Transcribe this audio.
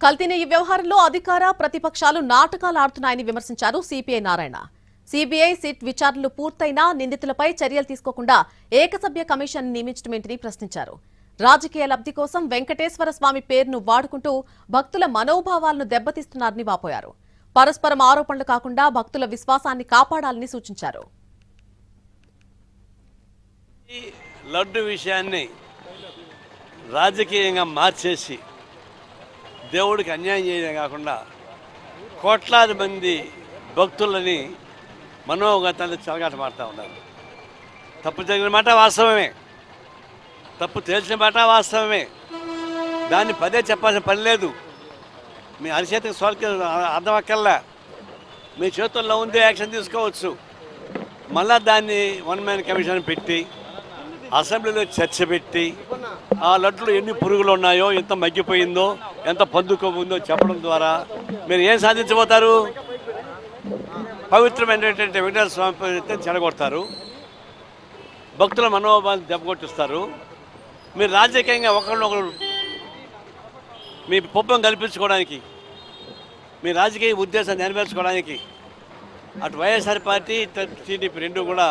కల్తీ నెయ్యి వ్యవహారంలో అధికార ప్రతిపక్షాలు నాటకాలు ఆడుతున్నాయని విమర్శించారు సిపిఐ నారాయణ. సిబిఐ సిట్ విచారణలు పూర్తయినా నిందితులపై చర్యలు తీసుకోకుండా ఏకసభ్య కమిషన్ నియమించడమేంటని ప్రశ్నించారు. రాజకీయ లబ్ధి కోసం వెంకటేశ్వర స్వామి పేరును వాడుకుంటూ భక్తుల మనోభావాలను దెబ్బతీస్తున్నారని వాపోయారు. పరస్పరం ఆరోపణలు కాకుండా భక్తుల విశ్వాసాన్ని కాపాడాలని సూచించారు. లడ్డు విషయాన్ని రాజకీయంగా మార్చేసి దేవుడికి అన్యాయం చేయడం కాకుండా కోట్లాది మంది భక్తులని మనోగతాన్ని చెలగాటమాడుతూ ఉన్నారు. తప్పు జరిగిన మాట వాస్తవమే, తప్పు తెలిసిన మాట వాస్తవమే. దాన్ని పదే చెప్పాల్సిన పని లేదు. మీ అరిచేతికి స్వర్గ అర్థం అక్కర్లా, మీ చేతుల్లో ఉందే యాక్షన్ తీసుకోవచ్చు. మళ్ళా దాన్ని వన్ మ్యాన్ కమిషన్ పెట్టి అసెంబ్లీలో చర్చ పెట్టి ఆ లడ్డులో ఎన్ని పురుగులు ఉన్నాయో, ఎంత మగ్గిపోయిందో, ఎంత పందుకో ఉందో చెప్పడం ద్వారా మీరు ఏం సాధించబోతారు? పవిత్రమైనటువంటి వెంకటేశ్వర స్వామి చెడగొడతారు, భక్తుల మనోభావాన్ని దెబ్బకొట్టిస్తారు. మీరు రాజకీయంగా ఒకరినొకరు మీ పొప్పం కల్పించుకోవడానికి, మీ రాజకీయ ఉద్దేశాన్ని నెరవేర్చుకోవడానికి అటు వైఎస్ఆర్ పార్టీ టీడీపీ రెండు కూడా